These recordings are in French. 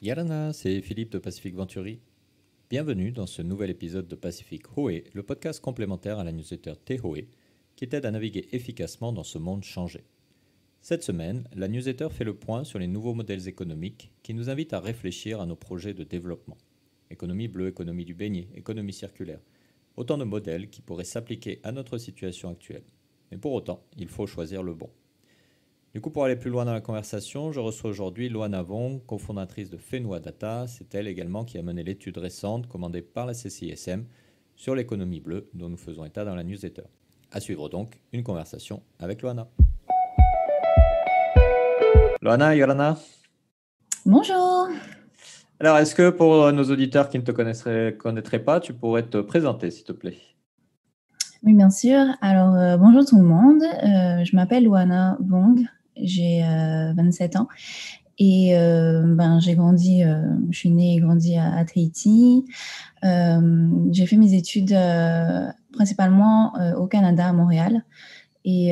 Yarana, c'est Philippe de Pacific Venturi. Bienvenue dans ce nouvel épisode de Pacific Hoé, le podcast complémentaire à la newsletter Tehoe, qui t'aide à naviguer efficacement dans ce monde changé. Cette semaine, la newsletter fait le point sur les nouveaux modèles économiques qui nous invitent à réfléchir à nos projets de développement. Économie bleue, économie du beignet, économie circulaire. Autant de modèles qui pourraient s'appliquer à notre situation actuelle. Mais pour autant, il faut choisir le bon. Du coup, pour aller plus loin dans la conversation, je reçois aujourd'hui Loana Vong, cofondatrice de Fenua Data. C'est elle également qui a mené l'étude récente commandée par la CCISM sur l'économie bleue dont nous faisons état dans la newsletter. À suivre donc une conversation avec Loana. Loana, Yorana. Bonjour. Alors, est-ce que pour nos auditeurs qui ne te connaîtraient pas, tu pourrais te présenter, s'il te plaît? Oui, bien sûr. Alors, bonjour tout le monde. Je m'appelle Loana Vong. J'ai 27 ans et je suis née et grandi à Tahiti. J'ai fait mes études principalement au Canada, à Montréal. Et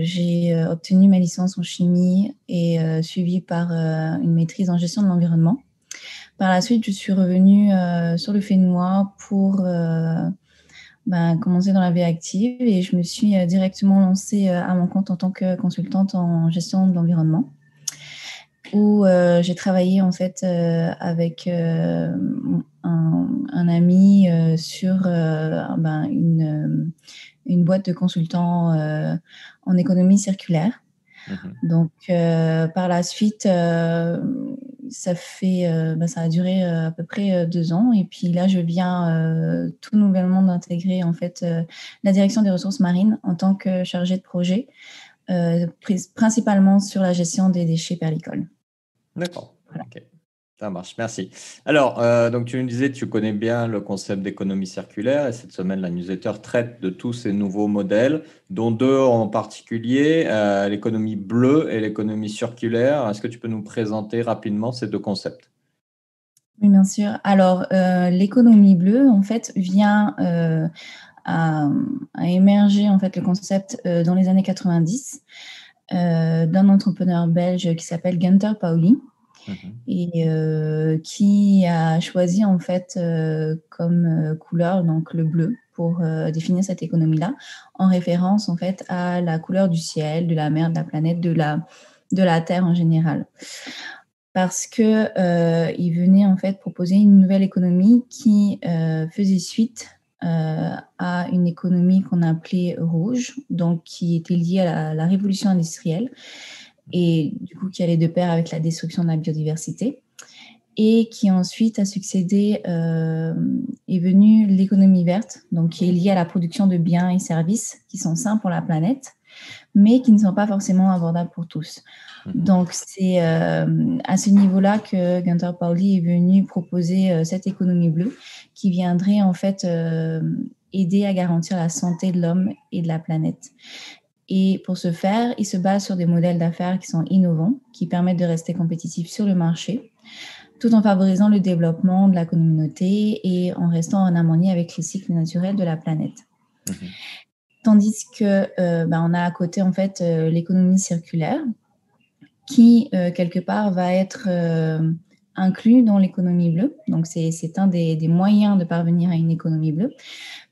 j'ai obtenu ma licence en chimie et suivie par une maîtrise en gestion de l'environnement. Par la suite, je suis revenue sur le Fénois pour commencer dans la vie active et je me suis directement lancée à mon compte en tant que consultante en gestion de l'environnement où j'ai travaillé en fait avec un ami sur une boîte de consultants en économie circulaire. Donc, par la suite, ça a duré à peu près 2 ans. Et puis là, je viens tout nouvellement d'intégrer en fait la direction des ressources marines en tant que chargée de projet, principalement sur la gestion des déchets perlicoles. D'accord. Voilà. Ok. Ça marche, merci. Alors, donc tu nous disais que tu connais bien le concept d'économie circulaire et cette semaine, la newsletter traite de tous ces nouveaux modèles, dont deux en particulier, l'économie bleue et l'économie circulaire. Est-ce que tu peux nous présenter rapidement ces deux concepts? Oui, bien sûr. Alors, l'économie bleue, en fait, vient à émerger, en fait, le concept dans les années 90 d'un entrepreneur belge qui s'appelle Gunther Pauli. Et qui a choisi en fait comme couleur donc le bleu pour définir cette économie-là, en référence en fait à la couleur du ciel, de la mer, de la planète, de la Terre en général. Parce que il venait en fait proposer une nouvelle économie qui faisait suite à une économie qu'on appelait rouge, donc qui était liée à la révolution industrielle et du coup qui allait de pair avec la destruction de la biodiversité et qui ensuite a succédé est venue l'économie verte, donc qui est liée à la production de biens et services qui sont sains pour la planète, mais qui ne sont pas forcément abordables pour tous. Donc c'est à ce niveau-là que Gunther Pauli est venu proposer cette économie bleue qui viendrait en fait aider à garantir la santé de l'homme et de la planète. Et pour ce faire, il se base sur des modèles d'affaires qui sont innovants, qui permettent de rester compétitifs sur le marché, tout en favorisant le développement de la communauté et en restant en harmonie avec les cycles naturels de la planète. Tandis que on a à côté en fait l'économie circulaire, qui quelque part va être inclus dans l'économie bleue. Donc c'est un des moyens de parvenir à une économie bleue,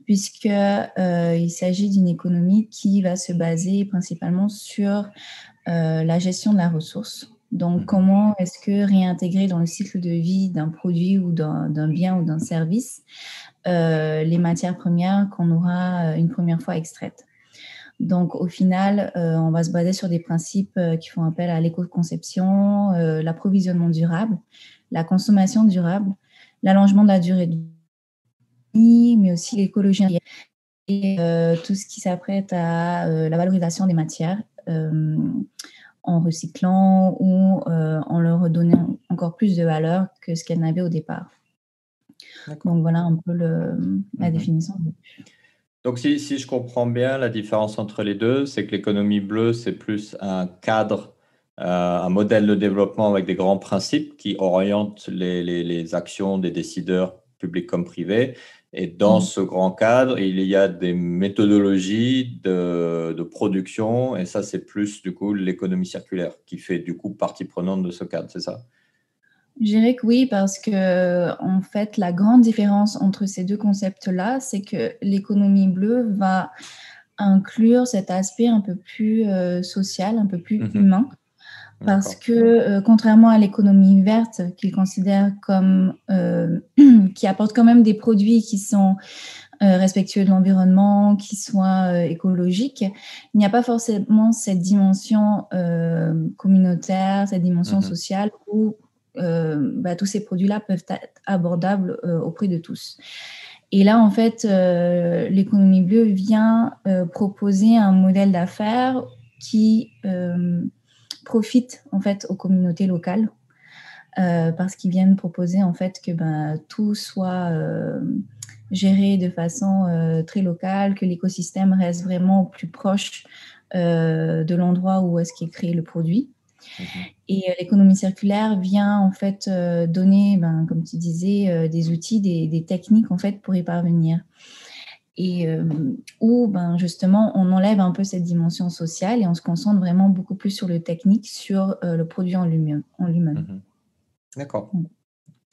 puisque il s'agit d'une économie qui va se baser principalement sur la gestion de la ressource. Donc, comment est-ce que réintégrer dans le cycle de vie d'un produit ou d'un bien ou d'un service les matières premières qu'on aura une première fois extraites. Donc, au final, on va se baser sur des principes qui font appel à l'éco-conception, l'approvisionnement durable, la consommation durable, l'allongement de la durée de vie, mais aussi l'écologie et tout ce qui s'apprête à la valorisation des matières en recyclant ou en leur redonnant encore plus de valeur que ce qu'elles n'avaient au départ. Donc voilà un peu la définition. Donc si je comprends bien, la différence entre les deux, c'est que l'économie bleue, c'est plus un cadre, un modèle de développement avec des grands principes qui orientent les actions des décideurs publics comme privés. Et dans ce grand cadre, il y a des méthodologies de production, et ça, c'est plus du coup l'économie circulaire qui fait du coup partie prenante de ce cadre, c'est ça? Je dirais que oui, parce que en fait, la grande différence entre ces 2 concepts-là, c'est que l'économie bleue va inclure cet aspect un peu plus, social, un peu plus Mhm. humain. Parce D'accord. que, contrairement à l'économie verte qu'ils considèrent comme, qui apporte quand même des produits qui sont, respectueux de l'environnement, qui soient, écologiques, il n'y a pas forcément cette dimension, communautaire, cette dimension Mhm. sociale où, tous ces produits-là peuvent être abordables, auprès de tous. Et là, en fait, l'économie bleue vient, proposer un modèle d'affaires qui, profite en fait aux communautés locales, parce qu'ils viennent proposer en fait que tout soit géré de façon très locale, que l'écosystème reste vraiment au plus proche de l'endroit où est-ce qu'est créé le produit. Mhm. Et l'économie circulaire vient en fait donner, comme tu disais, des outils, des techniques en fait pour y parvenir. Et où justement on enlève un peu cette dimension sociale et on se concentre vraiment beaucoup plus sur le technique, sur le produit en lui-même. Mhm. D'accord.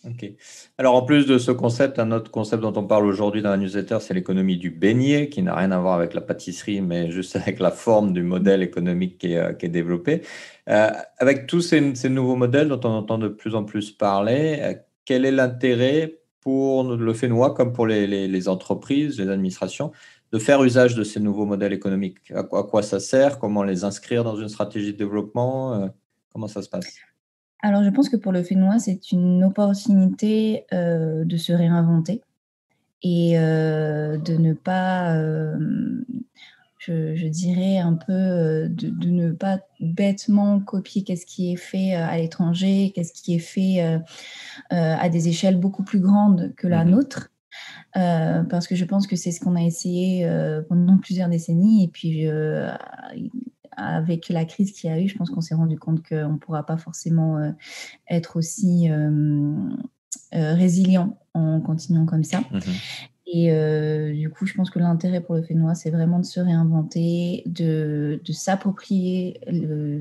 Ok. Alors, en plus de ce concept, un autre concept dont on parle aujourd'hui dans la newsletter, c'est l'économie du beignet, qui n'a rien à voir avec la pâtisserie, mais juste avec la forme du modèle économique qui est développé. Avec tous ces nouveaux modèles dont on entend de plus en plus parler, quel est l'intérêt pour le Fénois, comme pour les entreprises, les administrations, de faire usage de ces nouveaux modèles économiques? À quoi ça sert? Comment les inscrire dans une stratégie de développement? Comment ça se passe? Alors je pense que pour le Fénois, c'est une opportunité, de se réinventer et de ne pas, je dirais un peu, de ne pas bêtement copier qu'est-ce qui est fait, à l'étranger, qu'est-ce qui est fait, à des échelles beaucoup plus grandes que la Mhm. nôtre. Parce que je pense que c'est ce qu'on a essayé, pendant plusieurs décennies et puis, avec la crise qu'il y a eu, je pense qu'on s'est rendu compte qu'on ne pourra pas forcément, être aussi, résilient en continuant comme ça. Mhm. Et du coup, je pense que l'intérêt pour le Fénois, c'est vraiment de se réinventer, de s'approprier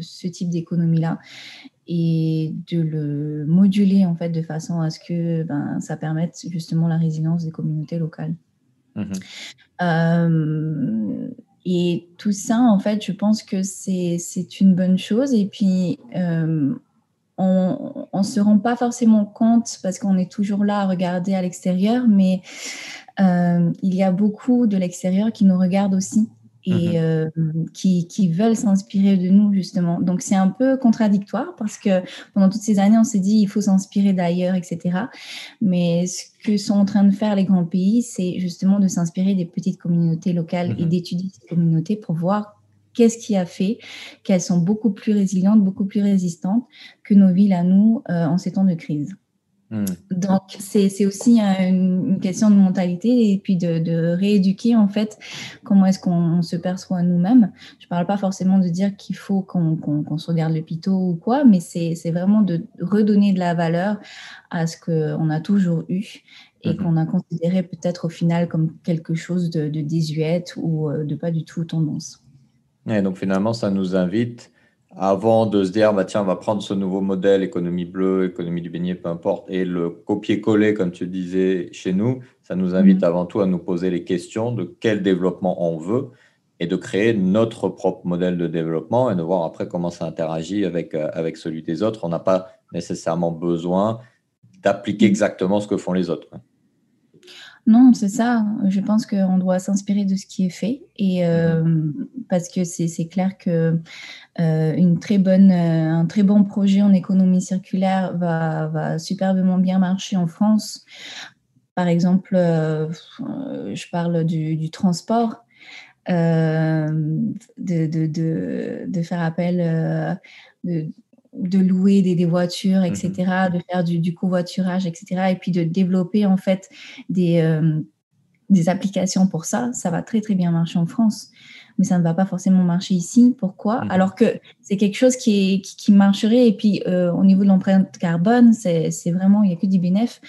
ce type d'économie-là et de le moduler, en fait, de façon à ce que, ça permette justement la résilience des communautés locales. Mhm. Hem Et tout ça, en fait, je pense que c'est une bonne chose et puis, on se rend pas forcément compte parce qu'on est toujours là à regarder à l'extérieur, mais il y a beaucoup de l'extérieur qui nous regardent aussi et Mhm. qui veulent s'inspirer de nous justement. Donc c'est un peu contradictoire parce que pendant toutes ces années, on s'est dit: «Il faut s'inspirer d'ailleurs» et cetera. Mais ce que sont en train de faire les grands pays, c'est justement de s'inspirer des petites communautés locales et Mhm. d'étudier ces communautés pour voir qu'est-ce qui a fait qu'elles sont beaucoup plus résilientes, beaucoup plus résistantes que nos villes à nous, en ces temps de crise. Mhm. Donc c'est aussi une question de mentalité et puis de rééduquer, en fait, comment est-ce qu'on se perçoit nous-mêmes. Je parle pas forcément de dire qu'il faut qu'on se regarde le pito ou quoi, mais c'est vraiment de redonner de la valeur à ce qu'on a toujours eu et Mhm. qu'on a considéré peut-être au final comme quelque chose de désuète ou de pas du tout tendance. Et donc finalement, ça nous invite, avant de se dire, bah tiens, on va prendre ce nouveau modèle, économie bleue, économie du beignet, peu importe, et le copier-coller, comme tu disais, chez nous, ça nous invite Mmh. avant tout à nous poser les questions de quel développement on veut et de créer notre propre modèle de développement et de voir après comment ça interagit avec celui des autres. On n'a pas nécessairement besoin d'appliquer Mmh. exactement ce que font les autres, quoi. Non, c'est ça. Je pense qu'on doit s'inspirer de ce qui est fait et Mhm. parce que c'est clair que, un très bon projet en économie circulaire va superbement bien marcher en France. Par exemple, je parle du transport, de faire appel, de louer des voitures et Mhm. cetera, de faire du covoiturage et cetera et puis de développer en fait des, des applications pour ça, ça va très, très bien marcher en France, mais ça ne va pas forcément marcher ici. Pourquoi? Mhm. Alors que c'est quelque chose qui marcherait et puis, au niveau de l'empreinte carbone, c'est vraiment il y a que du bénéf,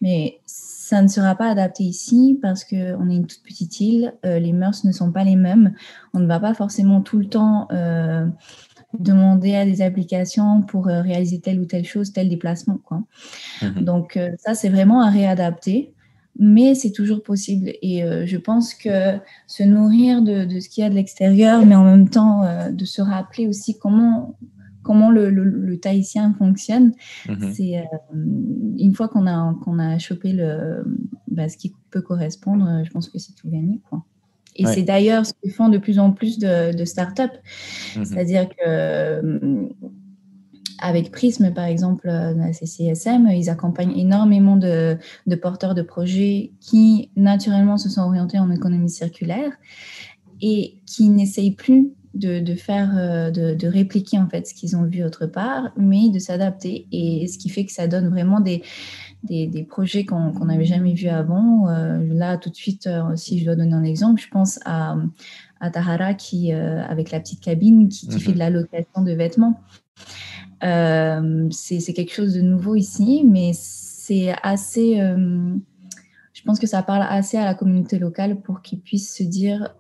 mais ça ne sera pas adapté ici parce qu'on est une toute petite île, les mœurs ne sont pas les mêmes. On ne va pas forcément tout le temps, demander à des applications pour réaliser telle ou telle chose, tel déplacement, quoi. Donc, ça, c'est vraiment à réadapter, mais c'est toujours possible. Et je pense que se nourrir de ce qu'il y a de l'extérieur, mais en même temps de se rappeler aussi comment le tahitien fonctionne, c'est une fois qu'on a chopé ce qui peut correspondre, je pense que c'est tout gagné, quoi. Et c'est d'ailleurs ce que font de plus en plus de startups. C'est-à-dire que avec Prism, par exemple, la CCSM, ils accompagnent énormément de porteurs de projets qui, naturellement, se sont orientés en économie circulaire et qui n'essayent plus de répliquer en fait ce qu'ils ont vu autre part, mais de s'adapter. Et ce qui fait que ça donne vraiment des projets qu'on n'avait jamais vus avant. Là, tout de suite, si je dois donner un exemple, je pense à Tahara qui, avec la petite cabine, qui fait de la location de vêtements. C'est quelque chose de nouveau ici, mais c'est assez... je pense que ça parle assez à la communauté locale pour qu'ils puissent se dire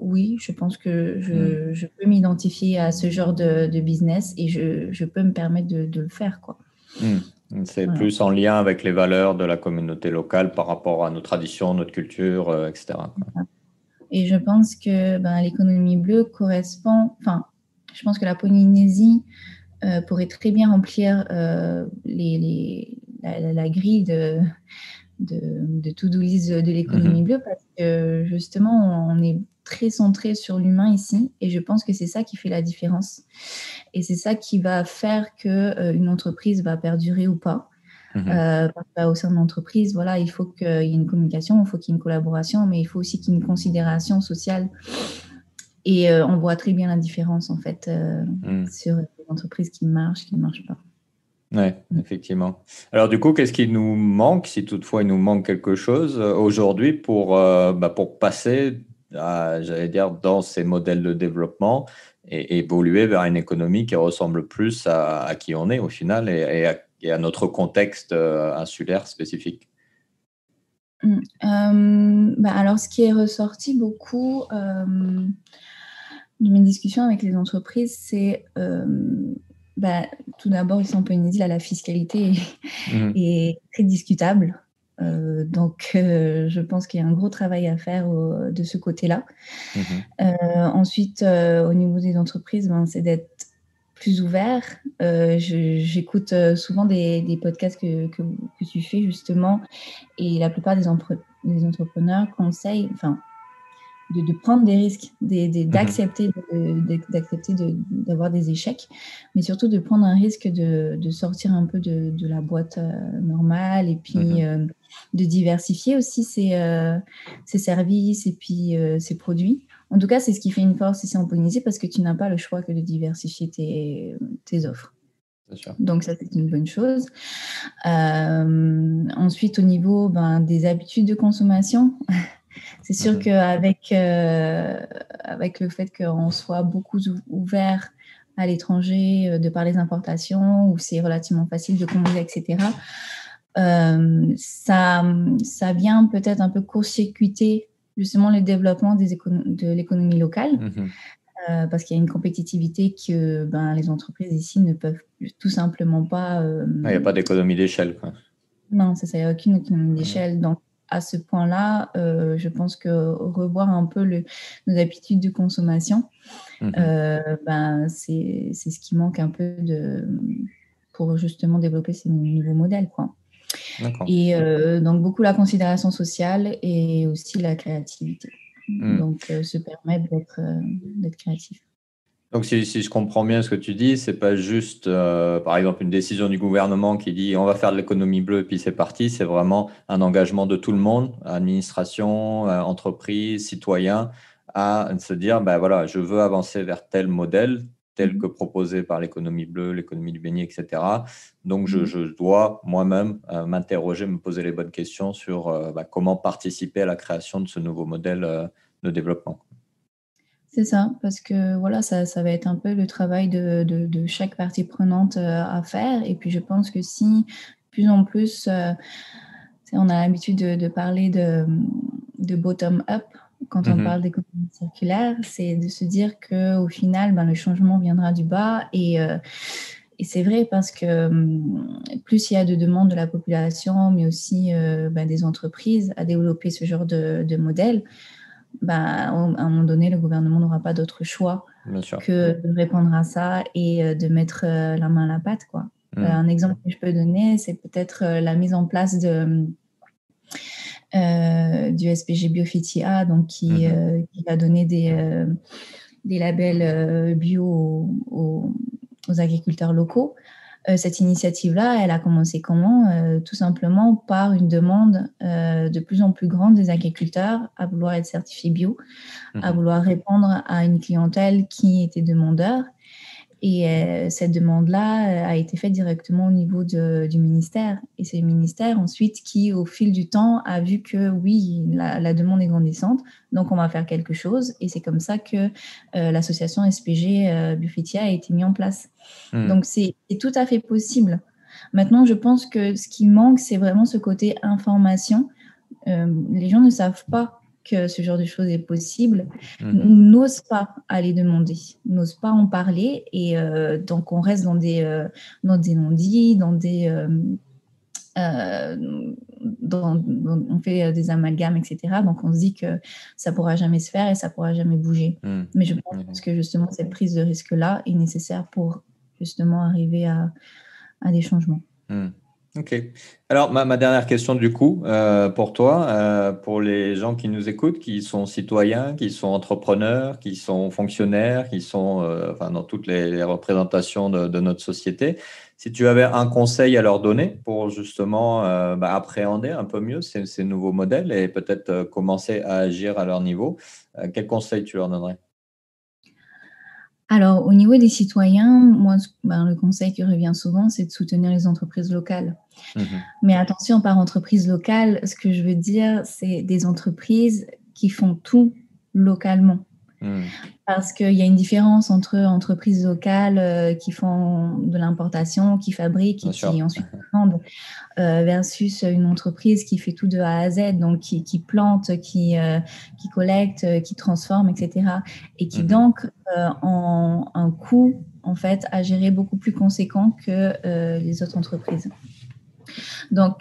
oui, je pense que je peux m'identifier à ce genre de business et je peux me permettre de le faire, quoi. C'est plus en lien avec les valeurs de la communauté locale par rapport à nos traditions, notre culture, etc. Et je pense que l'économie bleue correspond... Enfin, je pense que la Polynésie pourrait très bien remplir la grille de to-do list de l'économie bleue, parce que justement, on est très centré sur l'humain ici, et je pense que c'est ça qui fait la différence. Et c'est ça qui va faire qu'une entreprise va perdurer ou pas. Au sein de l'entreprise, voilà, il faut qu'il y ait une communication, il faut qu'il y ait une collaboration, mais il faut aussi qu'il y ait une considération sociale. Et on voit très bien la différence, en fait, sur les entreprises qui ne marchent pas. Oui, effectivement. Alors du coup, qu'est-ce qui nous manque, si toutefois il nous manque quelque chose aujourd'hui pour passer, j'allais dire, dans ces modèles de développement et évoluer vers une économie qui ressemble plus à qui on est au final et à notre contexte insulaire spécifique? Alors, ce qui est ressorti beaucoup de mes discussions avec les entreprises, c'est tout d'abord, ici en Polynésie, là, la fiscalité est très discutable. Donc, je pense qu'il y a un gros travail à faire de ce côté-là. Ensuite, au niveau des entreprises, c'est d'être plus ouvert. J'écoute souvent des podcasts que tu fais, justement, et la plupart des entrepreneurs conseillent, de prendre des risques, d'accepter d'avoir des échecs, mais surtout de prendre un risque de sortir un peu de la boîte normale, et puis de diversifier aussi ses services et puis ses produits. En tout cas, c'est ce qui fait une force ici en Polynésie, parce que tu n'as pas le choix que de diversifier tes offres. Donc ça, c'est une bonne chose. Ensuite, au niveau des habitudes de consommation, c'est sûr qu'avec le fait qu'on soit beaucoup ouvert à l'étranger de par les importations, où c'est relativement facile de commander, etc., ça vient peut-être un peu court-circuiter justement le développement de l'économie locale, parce qu'il y a une compétitivité que les entreprises ici ne peuvent tout simplement pas... Il n'y a pas d'économie d'échelle, quoi. Non, c'est ça, il n'y a aucune économie d'échelle. Donc, à ce point-là, je pense que revoir un peu nos habitudes de consommation, c'est ce qui manque un peu pour justement développer ces nouveaux modèles, quoi. Et donc, beaucoup la considération sociale et aussi la créativité. Donc, se permettre d'être créatif. Donc, si je comprends bien ce que tu dis, c'est pas juste, par exemple, une décision du gouvernement qui dit on va faire de l'économie bleue et puis c'est parti. C'est vraiment un engagement de tout le monde, administration, entreprise, citoyens, à se dire voilà, je veux avancer vers tel modèle, tel que proposé par l'économie bleue, l'économie du beignet, etc. Donc, je dois moi-même m'interroger, me poser les bonnes questions sur comment participer à la création de ce nouveau modèle de développement. C'est ça, parce que voilà, ça va être un peu le travail de chaque partie prenante à faire. Et puis, je pense que si, de plus en plus, on a l'habitude de parler de bottom-up, quand on parle d'économie circulaire, c'est de se dire qu'au final, le changement viendra du bas. Et c'est vrai parce que plus il y a de demandes de la population, mais aussi des entreprises à développer ce genre de modèle, à un moment donné, le gouvernement n'aura pas d'autre choix que de répondre à ça et de mettre la main à la pâte, quoi. Un exemple que je peux donner, c'est peut-être la mise en place du SPG Biofetia, donc qui va donner des labels bio aux agriculteurs locaux. Cette initiative-là, elle a commencé comment? Tout simplement par une demande de plus en plus grande des agriculteurs à vouloir être certifiés bio, à vouloir répondre à une clientèle qui était demandeur. Et cette demande-là a été faite directement au niveau du ministère. Et c'est le ministère ensuite qui, au fil du temps, a vu que oui, la demande est grandissante, donc on va faire quelque chose. Et c'est comme ça que l'association SPG Biofetia a été mise en place. Donc c'est tout à fait possible. Maintenant, je pense que ce qui manque, c'est vraiment ce côté information. Les gens ne savent pas que ce genre de choses est possible, n'osent pas aller demander, n'osent pas en parler, et donc on reste dans des non-dits, on fait des amalgames, etc. Donc on se dit que ça pourra jamais se faire et ça pourra jamais bouger. Mais je pense que justement cette prise de risque-là est nécessaire pour justement arriver à des changements. Ok. Alors, ma dernière question du coup, pour toi, pour les gens qui nous écoutent, qui sont citoyens, qui sont entrepreneurs, qui sont fonctionnaires, qui sont dans toutes les représentations de notre société, si tu avais un conseil à leur donner pour justement appréhender un peu mieux ces nouveaux modèles et peut-être commencer à agir à leur niveau, quel conseil tu leur donnerais? Alors, au niveau des citoyens, moi, le conseil qui revient souvent, c'est de soutenir les entreprises locales. Mais attention, par entreprise locale, ce que je veux dire, c'est des entreprises qui font tout localement. Parce qu'il y a une différence entre entreprises locales qui font de l'importation, qui fabriquent et qui ensuite vendent, versus une entreprise qui fait tout de A à Z, donc qui plante, qui collecte, qui transforme, etc. Et qui donc ont un coût en fait à gérer beaucoup plus conséquent que les autres entreprises. Donc,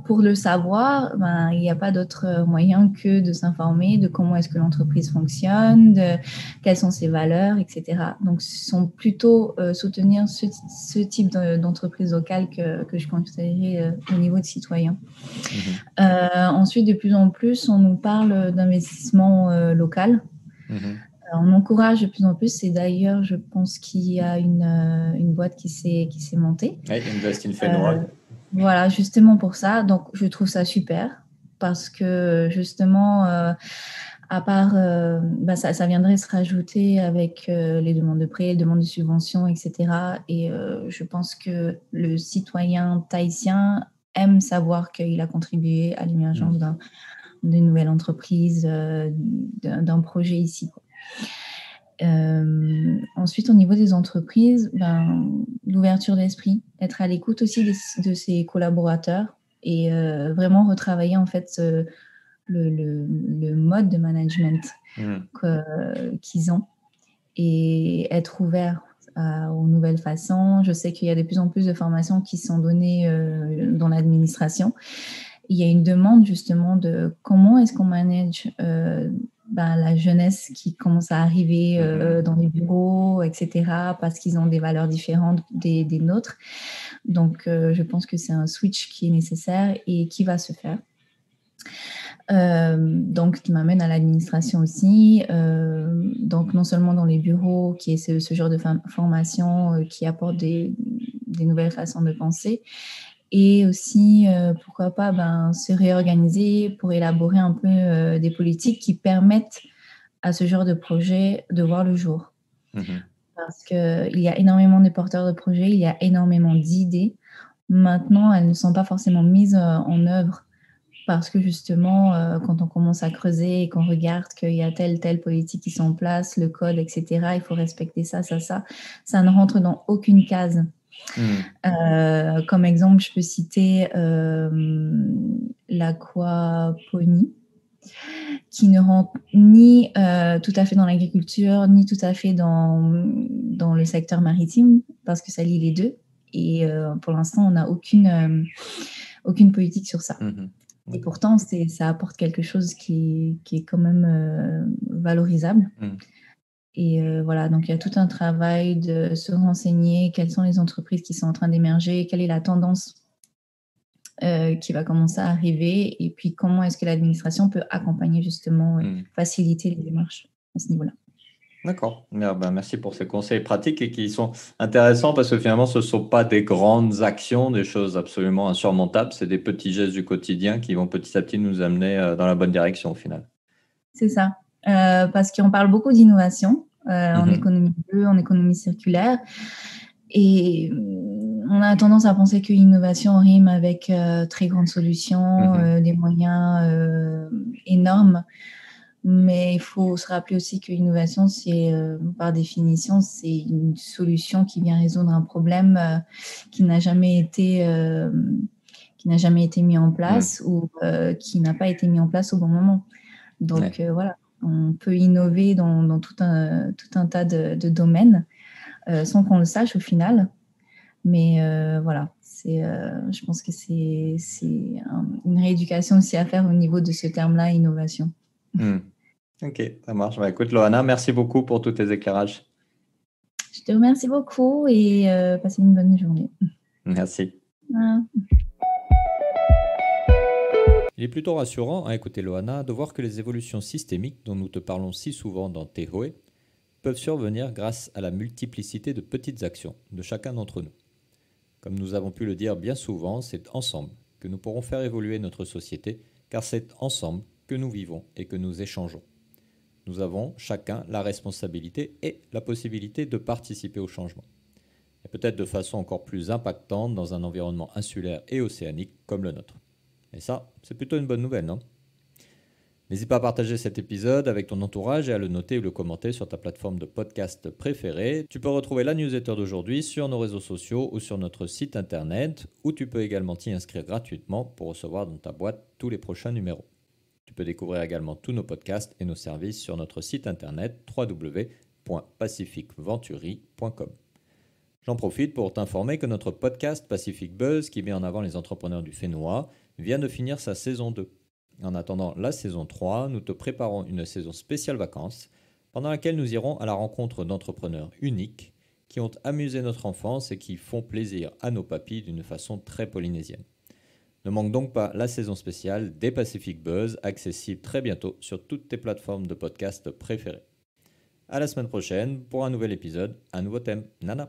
pour le savoir, il n'y a pas d'autre moyen que de s'informer de comment est-ce que l'entreprise fonctionne, de quelles sont ses valeurs, etc. Donc, ce sont plutôt soutenir ce type d'entreprise locale que je conseillerais au niveau de citoyens. Ensuite, de plus en plus, on nous parle d'investissement local. On encourage de plus en plus. C'est d'ailleurs, je pense qu'il y a une boîte qui s'est montée. Oui, Invest in Fenway. Voilà, justement pour ça. Donc, je trouve ça super parce que justement, à part, ça viendrait se rajouter avec les demandes de prêts, les demandes de subventions, etc. Et je pense que le citoyen tahitien aime savoir qu'il a contribué à l'émergence d'une nouvelle entreprise, d'un projet ici, quoi. Ensuite, au niveau des entreprises, l'ouverture d'esprit, être à l'écoute aussi de ses collaborateurs et vraiment retravailler en fait le mode de management qu'ils ont et être ouvert aux nouvelles façons. Je sais qu'il y a de plus en plus de formations qui sont données dans l'administration. Il y a une demande justement de comment est-ce qu'on manage la jeunesse qui commence à arriver dans les bureaux, etc., parce qu'ils ont des valeurs différentes des nôtres. Donc, je pense que c'est un switch qui est nécessaire et qui va se faire. Donc, qui m'amène à l'administration aussi. Donc, non seulement dans les bureaux, qui est ce genre de formation qui apporte des nouvelles façons de penser, et aussi, pourquoi pas, se réorganiser pour élaborer un peu des politiques qui permettent à ce genre de projet de voir le jour. Parce qu'il y a énormément de porteurs de projets, il y a énormément d'idées. Maintenant, elles ne sont pas forcément mises en œuvre parce que justement, quand on commence à creuser et qu'on regarde qu'il y a telle politique qui sont en place, le code, etc., il faut respecter ça ne rentre dans aucune case. Comme exemple, je peux citer l'aquaponie. qui ne rentre ni tout à fait dans l'agriculture, ni tout à fait dans le secteur maritime, parce que ça lie les deux. Et pour l'instant, on n'a aucune politique sur ça. Et pourtant, ça apporte quelque chose qui est quand même valorisable. Et voilà, donc il y a tout un travail de se renseigner, quelles sont les entreprises qui sont en train d'émerger, quelle est la tendance qui va commencer à arriver, et puis comment est-ce que l'administration peut accompagner justement, faciliter les démarches à ce niveau-là. D'accord. Merci pour ces conseils pratiques et qui sont intéressants parce que finalement, ce ne sont pas des grandes actions, des choses absolument insurmontables. C'est des petits gestes du quotidien qui vont petit à petit nous amener dans la bonne direction au final. C'est ça. Parce qu'on parle beaucoup d'innovation en économie bleue, en économie circulaire. Et on a tendance à penser que l'innovation rime avec très grandes solutions, des moyens énormes. Mais il faut se rappeler aussi que l'innovation, par définition, c'est une solution qui vient résoudre un problème qui n'a jamais été mis en place ou qui n'a pas été mis en place au bon moment. Donc voilà, on peut innover dans tout un tas de domaines sans qu'on le sache au final. Mais voilà, je pense que c'est une rééducation aussi à faire au niveau de ce terme-là, innovation. Ok, ça marche. Écoute, Loana, merci beaucoup pour tous tes éclairages. Je te remercie beaucoup et passez une bonne journée. Merci. Ah. Il est plutôt rassurant à écouter Loana de voir que les évolutions systémiques dont nous te parlons si souvent dans Tehoe peuvent survenir grâce à la multiplicité de petites actions de chacun d'entre nous. Comme nous avons pu le dire bien souvent, c'est ensemble que nous pourrons faire évoluer notre société, car c'est ensemble que nous vivons et que nous échangeons. Nous avons chacun la responsabilité et la possibilité de participer au changement. Et peut-être de façon encore plus impactante dans un environnement insulaire et océanique comme le nôtre. Et ça, c'est plutôt une bonne nouvelle, non ? N'hésite pas à partager cet épisode avec ton entourage et à le noter ou le commenter sur ta plateforme de podcast préférée. Tu peux retrouver la newsletter d'aujourd'hui sur nos réseaux sociaux ou sur notre site internet, où tu peux également t'y inscrire gratuitement pour recevoir dans ta boîte tous les prochains numéros. Tu peux découvrir également tous nos podcasts et nos services sur notre site internet www.pacificventuri.com. J'en profite pour t'informer que notre podcast Pacific Buzz, qui met en avant les entrepreneurs du Fénois, vient de finir sa saison 2. En attendant la saison 3, nous te préparons une saison spéciale vacances, pendant laquelle nous irons à la rencontre d'entrepreneurs uniques qui ont amusé notre enfance et qui font plaisir à nos papis d'une façon très polynésienne. Ne manque donc pas la saison spéciale des Pacific Buzz, accessible très bientôt sur toutes tes plateformes de podcast préférées. À la semaine prochaine pour un nouvel épisode, un nouveau thème. Nana!